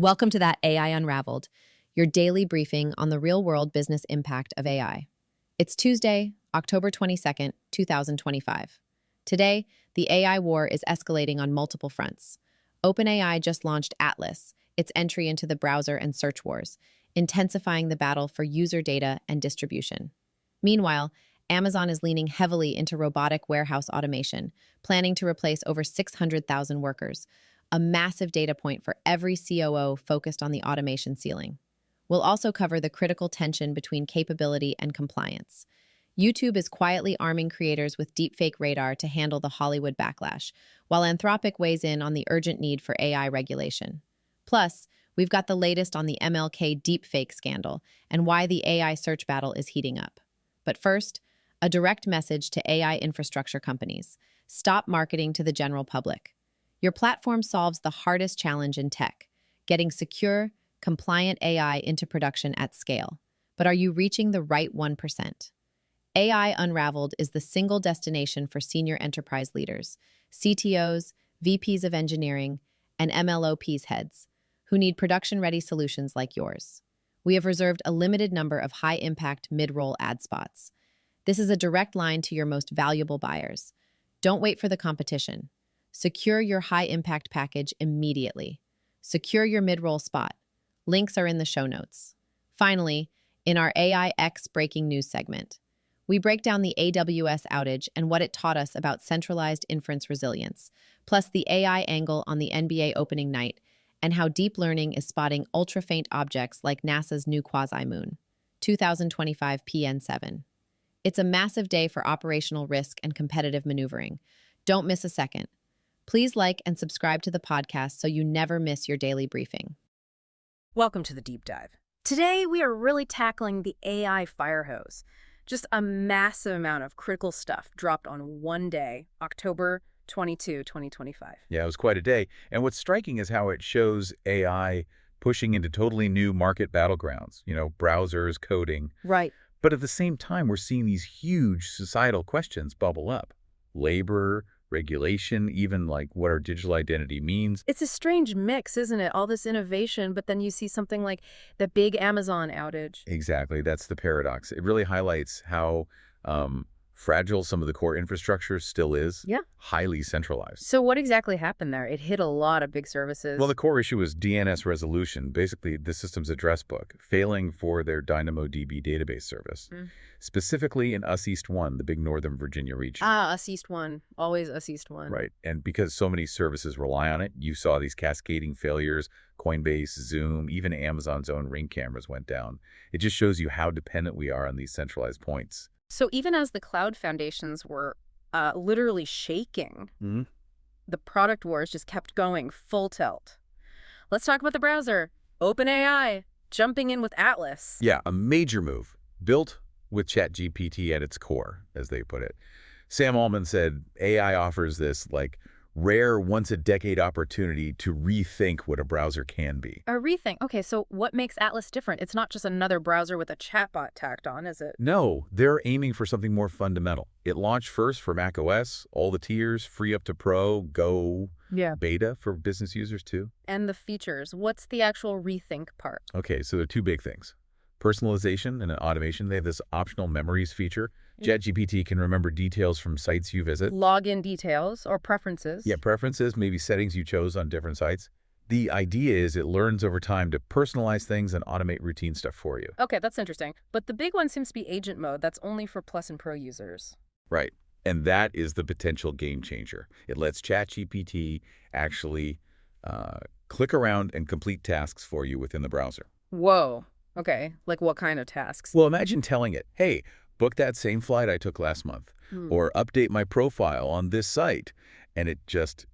Welcome to that AI Unraveled, your daily briefing on the real-world business impact of AI. It's Tuesday, October 22nd, 2025. Today, the AI war is escalating on multiple fronts. OpenAI just launched Atlas, its entry into the browser and search wars, intensifying the battle for user data and distribution. Meanwhile, Amazon is leaning heavily into robotic warehouse automation, planning to replace over 600,000 workers, a massive data point for every COO focused on the automation ceiling. We'll also cover the critical tension between capability and compliance. YouTube is quietly arming creators with deepfake radar to handle the Hollywood backlash, while Anthropic weighs in on the urgent need for AI regulation. Plus, we've got the latest on the MLK deepfake scandal and why the AI search battle is heating up. But first, a direct message to AI infrastructure companies. Stop marketing to the general public. Your platform solves the hardest challenge in tech, getting secure, compliant AI into production at scale. But are you reaching the right 1%? AI Unraveled is the single destination for senior enterprise leaders, CTOs, VPs of engineering, and MLOPs heads, who need production-ready solutions like yours. We have reserved a limited number of high-impact mid-roll ad spots. This is a direct line to your most valuable buyers. Don't wait for the competition. Secure your high-impact package immediately. Secure your mid-roll spot. Links are in the show notes. Finally, in our AIX breaking news segment, we break down the AWS outage and what it taught us about centralized inference resilience, plus the AI angle on the NBA opening night, and how deep learning is spotting ultra-faint objects like NASA's new quasi-moon, 2025 PN7. It's a massive day for operational risk and competitive maneuvering. Don't miss a second. Please like and subscribe to the podcast so you never miss your daily briefing. Welcome to the Deep Dive. Today, we are really tackling the AI fire hose. Just a massive amount of critical stuff dropped on one day, October 22, 2025. Yeah, it was quite a day. And what's striking is how it shows AI pushing into totally new market battlegrounds, browsers, coding. Right. But at the same time, we're seeing these huge societal questions bubble up. Labor, regulation, even like what our digital identity means. It's a strange mix, isn't it? All this innovation, but then you see something like the big Amazon outage. Exactly. That's the paradox. It really highlights how fragile some of the core infrastructure still is. Yeah. Highly centralized. So what exactly happened there? It hit a lot of big services. Well, the core issue was DNS resolution, basically the system's address book, failing for their DynamoDB database service, specifically in US East 1, the big Northern Virginia region. US East 1. Always US East 1. Right. And because so many services rely on it, you saw these cascading failures. Coinbase, Zoom, even Amazon's own Ring cameras went down. It just shows you how dependent we are on these centralized points. So even as the cloud foundations were literally shaking, the product wars just kept going full tilt. Let's talk about the browser. OpenAI jumping in with Atlas. Yeah, a major move, built with Chatgpt at its core, as they put it. Sam Altman said AI offers this rare once-a-decade opportunity to rethink what a browser can be. A rethink. Okay, so what makes Atlas different? It's not just another browser with a chatbot tacked on, is it? No, they're aiming for something more fundamental. It launched first for macOS, all the tiers, free up to Pro, Go, beta for business users too. And the features. What's the actual rethink part? Okay, so there are two big things. Personalization and automation. They have this optional memories feature. Chatgpt can remember details from sites you visit. Login details or preferences. Yeah, preferences, maybe settings you chose on different sites. The idea is it learns over time to personalize things and automate routine stuff for you. Okay, that's interesting. But the big one seems to be agent mode. That's only for Plus and Pro users. Right. And that is the potential game changer. It lets Chatgpt actually click around and complete tasks for you within the browser. Whoa. Okay, like what kind of tasks? Well, imagine telling it, hey, book that same flight I took last month, or update my profile on this site, and it just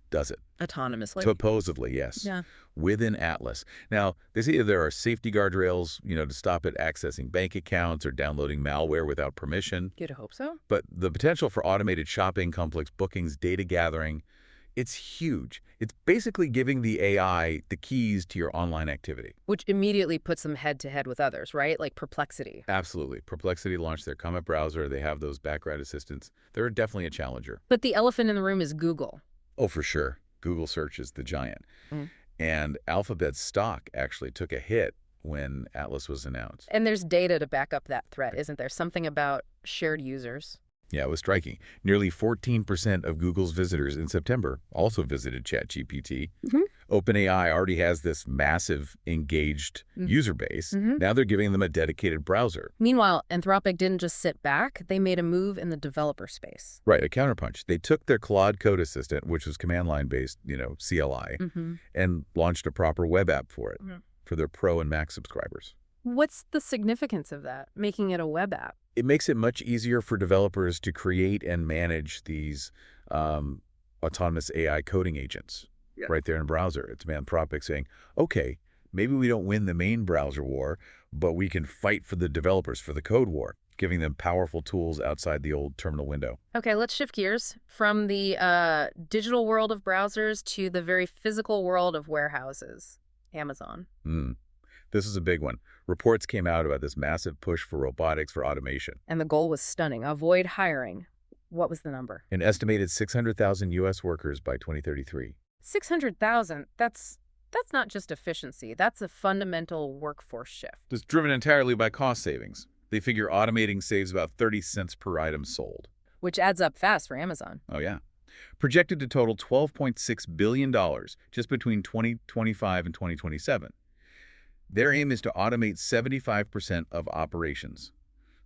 does it. Autonomously? Supposedly, yes. Yeah. Within Atlas. Now, they say there are safety guardrails, to stop it accessing bank accounts or downloading malware without permission. You'd hope so. But the potential for automated shopping, complex bookings, data gathering, it's huge. It's basically giving the AI the keys to your online activity. Which immediately puts them head-to-head with others, right? Like Perplexity. Absolutely. Perplexity launched their Comet browser. They have those background assistants. They're definitely a challenger. But the elephant in the room is Google. Oh, for sure. Google search is the giant. And Alphabet's stock actually took a hit when Atlas was announced. And there's data to back up that threat, isn't there? Something about shared users. Yeah, it was striking. Nearly 14% of Google's visitors in September also visited ChatGPT. OpenAI already has this massive engaged user base. Now they're giving them a dedicated browser. Meanwhile, Anthropic didn't just sit back. They made a move in the developer space. Right, a counterpunch. They took their Claude Code assistant, which was command line based, CLI, and launched a proper web app for it, for their Pro and Mac subscribers. What's the significance of that, making it a web app? It makes it much easier for developers to create and manage these autonomous AI coding agents right there in a browser. It's Anthropic saying, okay, maybe we don't win the main browser war, but we can fight for the developers, for the code war, giving them powerful tools outside the old terminal window. Okay, let's shift gears from the digital world of browsers to the very physical world of warehouses. Amazon. This is a big one. Reports came out about this massive push for robotics for automation. And the goal was stunning. Avoid hiring. What was the number? An estimated 600,000 U.S. workers by 2033. 600,000. That's not just efficiency. That's a fundamental workforce shift. It's driven entirely by cost savings. They figure automating saves about 30 cents per item sold. Which adds up fast for Amazon. Oh, yeah. Projected to total $12.6 billion just between 2025 and 2027. Their aim is to automate 75% of operations.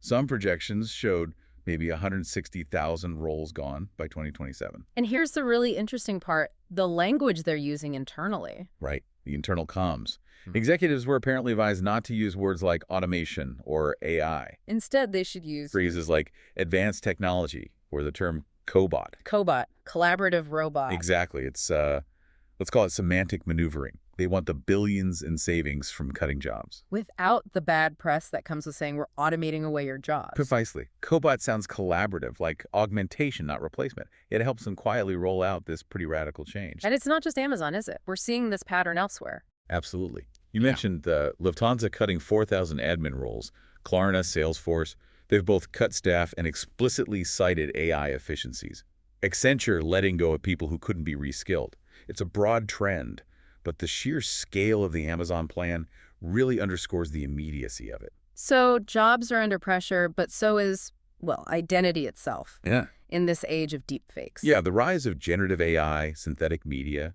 Some projections showed maybe 160,000 roles gone by 2027. And here's the really interesting part, the language they're using internally. Right, the internal comms. Executives were apparently advised not to use words like automation or AI. Instead, they should use phrases like advanced technology or the term cobot. Cobot, collaborative robot. Exactly. It's, let's call it semantic maneuvering. They want the billions in savings from cutting jobs. Without the bad press that comes with saying we're automating away your jobs. Precisely. Cobot sounds collaborative, like augmentation, not replacement. It helps them quietly roll out this pretty radical change. And it's not just Amazon, is it? We're seeing this pattern elsewhere. Absolutely. You mentioned Lufthansa cutting 4,000 admin roles. Klarna, Salesforce, they've both cut staff and explicitly cited AI efficiencies. Accenture letting go of people who couldn't be reskilled. It's a broad trend, but the sheer scale of the Amazon plan really underscores the immediacy of it. So jobs are under pressure, but so is, well, identity itself. Yeah. In this age of deepfakes. Yeah, the rise of generative AI, synthetic media,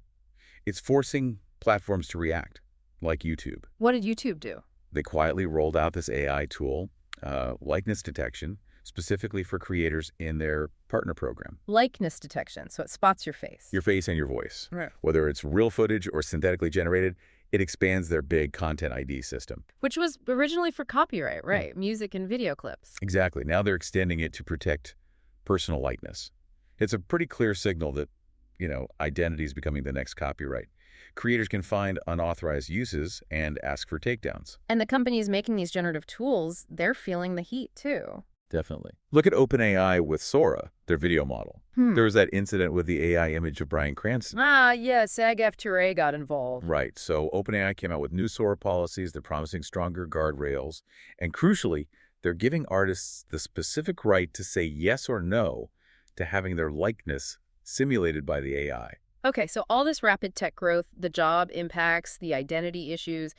it's forcing platforms to react, like YouTube. What did YouTube do? They quietly rolled out this AI tool, likeness detection, specifically for creators in their partner program. Likeness detection, so it spots your face. Your face and your voice. Right. Whether it's real footage or synthetically generated, it expands their big content ID system. Which was originally for copyright, right? Yeah. Music and video clips. Exactly. Now they're extending it to protect personal likeness. It's a pretty clear signal that, identity is becoming the next copyright. Creators can find unauthorized uses and ask for takedowns. And the companies making these generative tools, they're feeling the heat too. Definitely. Look at OpenAI with Sora, their video model. There was that incident with the AI image of Bryan Cranston. Yeah, SAG-AFTRA got involved. Right. So OpenAI came out with new Sora policies. They're promising stronger guardrails. And crucially, they're giving artists the specific right to say yes or no to having their likeness simulated by the AI. Okay, so all this rapid tech growth, the job impacts, the identity issues,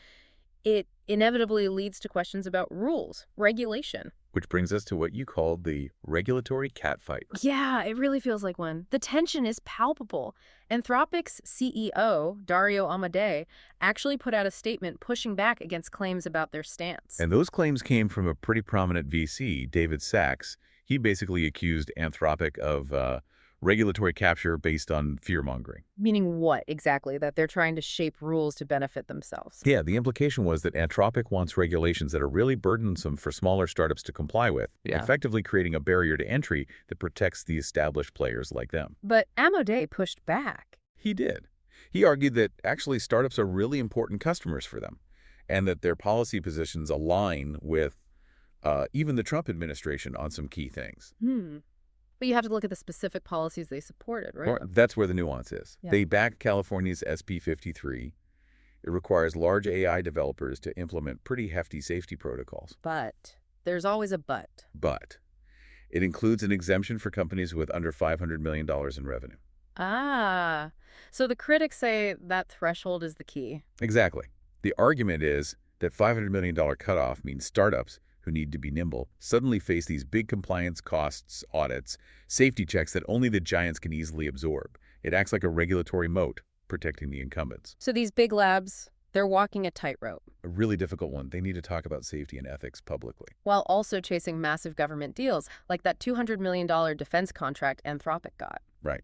it inevitably leads to questions about rules, regulation. Which brings us to what you called the regulatory catfight. Yeah, it really feels like one. The tension is palpable. Anthropic's CEO, Dario Amodei, actually put out a statement pushing back against claims about their stance. And those claims came from a pretty prominent VC, David Sachs. He basically accused Anthropic of regulatory capture based on fear-mongering. Meaning what, exactly? That they're trying to shape rules to benefit themselves? Yeah, the implication was that Anthropic wants regulations that are really burdensome for smaller startups to comply with, effectively creating a barrier to entry that protects the established players like them. But Amodei pushed back. He did. He argued that actually startups are really important customers for them, and that their policy positions align with even the Trump administration on some key things. But you have to look at the specific policies they supported, right? Well, that's where the nuance is. Yeah. They backed California's SB 53. It requires large AI developers to implement pretty hefty safety protocols. But there's always a but. But it includes an exemption for companies with under $500 million in revenue. Ah, so the critics say that threshold is the key. Exactly. The argument is that $500 million cutoff means startups who need to be nimble suddenly face these big compliance costs, audits, safety checks that only the giants can easily absorb. It acts like a regulatory moat, protecting the incumbents. So these big labs, they're walking a tightrope A really difficult one. They need to talk about safety and ethics publicly. while also chasing massive government deals, like that $200 million defense contract Anthropic got. Right.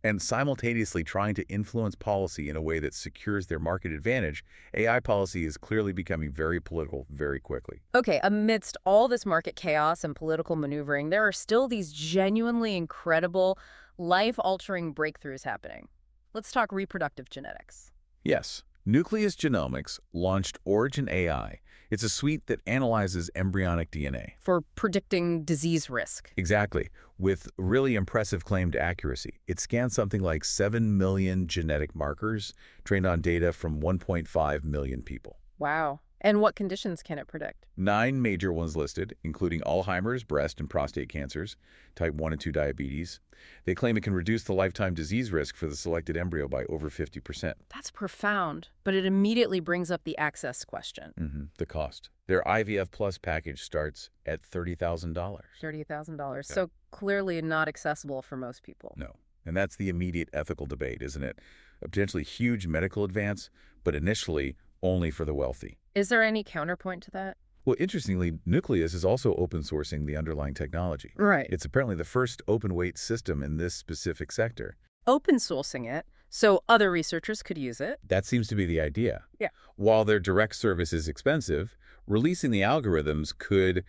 And simultaneously trying to influence policy in a way that secures their market advantage, AI policy is clearly becoming very political very quickly. Okay, amidst all this market chaos and political maneuvering, there are still these genuinely incredible, life-altering breakthroughs happening. Let's talk reproductive genetics. Yes. Nucleus Genomics launched Origin AI. It's a suite that analyzes embryonic DNA. For predicting disease risk. Exactly. With really impressive claimed accuracy. It scans something like 7 million genetic markers trained on data from 1.5 million people. Wow. And what conditions can it predict? 9 major ones listed, including Alzheimer's, breast and prostate cancers, type 1 and 2 diabetes. They claim it can reduce the lifetime disease risk for the selected embryo by over 50%. That's profound, but it immediately brings up the access question. The cost. Their IVF Plus package starts at $30,000. $30,000. So clearly not accessible for most people. No. And that's the immediate ethical debate, isn't it? A potentially huge medical advance, but initially only for the wealthy. Is there any counterpoint to that? Well, interestingly, Nucleus is also open sourcing the underlying technology. Right. It's apparently the first open weight system in this specific sector. Open sourcing it so other researchers could use it. That seems to be the idea. Yeah. While their direct service is expensive, releasing the algorithms could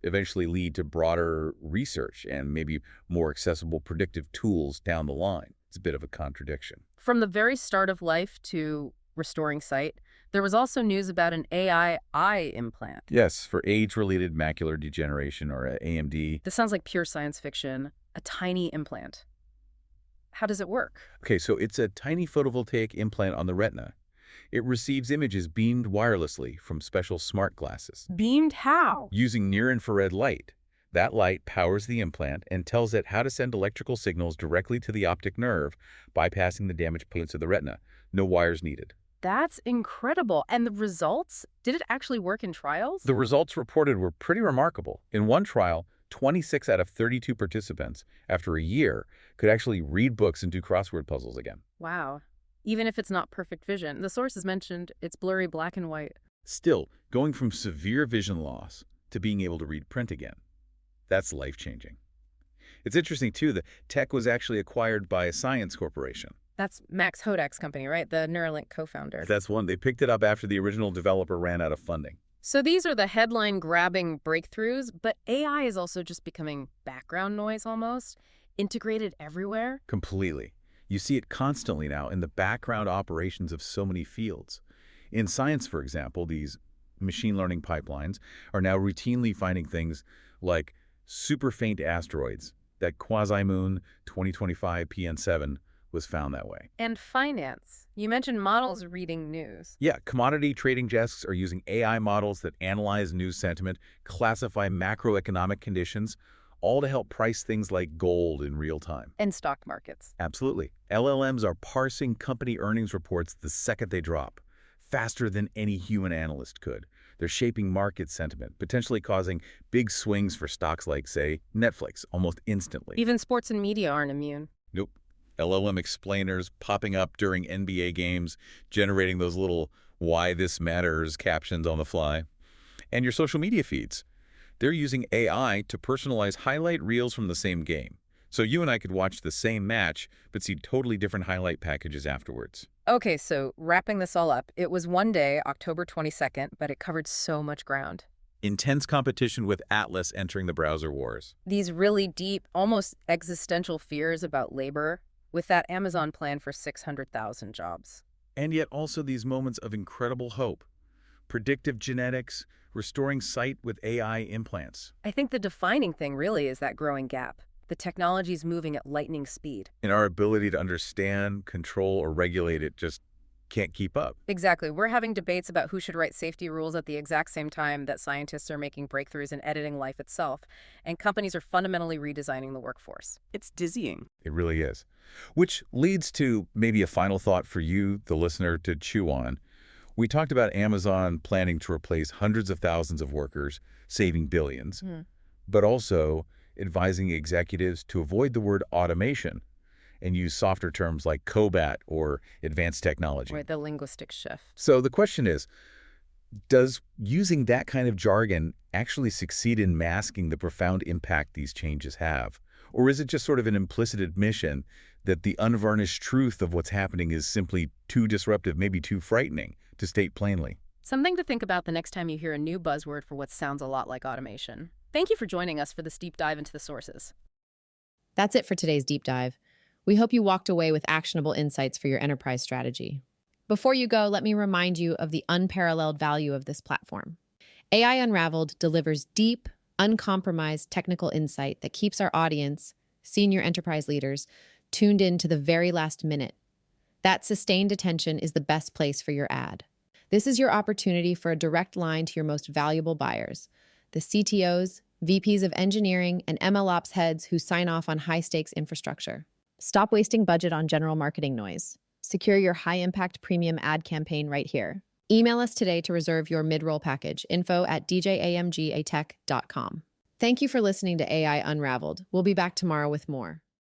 eventually lead to broader research and maybe more accessible predictive tools down the line. It's a bit of a contradiction. From the very start of life to restoring sight, there was also news about an AI eye implant. Yes, for age-related macular degeneration, or AMD. This sounds like pure science fiction, a tiny implant. How does it work? Okay, so it's a tiny photovoltaic implant on the retina. It receives images beamed wirelessly from special smart glasses. Beamed how? Using near-infrared light. That light powers the implant and tells it how to send electrical signals directly to the optic nerve, bypassing the damaged parts of the retina. No wires needed. That's incredible. And the results? Did it actually work in trials? The results reported were pretty remarkable. In one trial, 26 out of 32 participants, after a year, could actually read books and do crossword puzzles again. Wow. Even if it's not perfect vision, the sources mentioned it's blurry black and white. Still, going from severe vision loss to being able to read print again. That's life-changing. It's interesting, too, that tech was actually acquired by a science corporation. That's Max Hodak's company, right? The Neuralink co-founder. That's one. They picked it up after the original developer ran out of funding. So these are the headline-grabbing breakthroughs, but AI is also just becoming background noise almost, integrated everywhere. Completely. You see it constantly now in the background operations of so many fields. In science, for example, these machine learning pipelines are now routinely finding things like super faint asteroids. That quasi-moon 2025 PN7 was found that way. And finance. You mentioned models reading news. Yeah, commodity trading desks are using AI models that analyze news sentiment, classify macroeconomic conditions, all to help price things like gold in real time. And stock markets. Absolutely. LLMs are parsing company earnings reports the second they drop, faster than any human analyst could. They're shaping market sentiment, potentially causing big swings for stocks like, say, Netflix, almost instantly. Even sports and media aren't immune. Nope. LLM explainers popping up during NBA games, generating those little "why this matters" captions on the fly. And your social media feeds. They're using AI to personalize highlight reels from the same game. So you and I could watch the same match, but see totally different highlight packages afterwards. Okay, so wrapping this all up, it was one day, October 22nd, but it covered so much ground. Intense competition with Atlas entering the browser wars. These really deep, almost existential fears about labor, with that Amazon plan for 600,000 jobs. And yet also these moments of incredible hope. Predictive genetics, restoring sight with AI implants. I think the defining thing really is that growing gap. The technology's moving at lightning speed. And our ability to understand, control, or regulate it just can't keep up. Exactly. We're having debates about who should write safety rules at the exact same time that scientists are making breakthroughs in editing life itself, and companies are fundamentally redesigning the workforce. It's dizzying. It really is. Which leads to maybe a final thought for you, the listener, to chew on. We talked about Amazon planning to replace hundreds of thousands of workers, saving billions, but also advising executives to avoid the word automation and use softer terms like cobot or advanced technology. Right, the linguistic shift. So the question is, does using that kind of jargon actually succeed in masking the profound impact these changes have? Or is it just sort of an implicit admission that the unvarnished truth of what's happening is simply too disruptive, maybe too frightening, to state plainly? Something to think about the next time you hear a new buzzword for what sounds a lot like automation. Thank you for joining us for this deep dive into the sources. That's it for today's deep dive. We hope you walked away with actionable insights for your enterprise strategy. Before you go, let me remind you of the unparalleled value of this platform. AI Unraveled delivers deep, uncompromised technical insight that keeps our audience, senior enterprise leaders, tuned in to the very last minute. That sustained attention is the best place for your ad. This is your opportunity for a direct line to your most valuable buyers, the CTOs, VPs of engineering, and MLOps heads who sign off on high-stakes infrastructure. Stop wasting budget on general marketing noise. Secure your high-impact premium ad campaign right here. Email us today to reserve your mid-roll package, info@djamgatech.com. Thank you for listening to AI Unraveled. We'll be back tomorrow with more.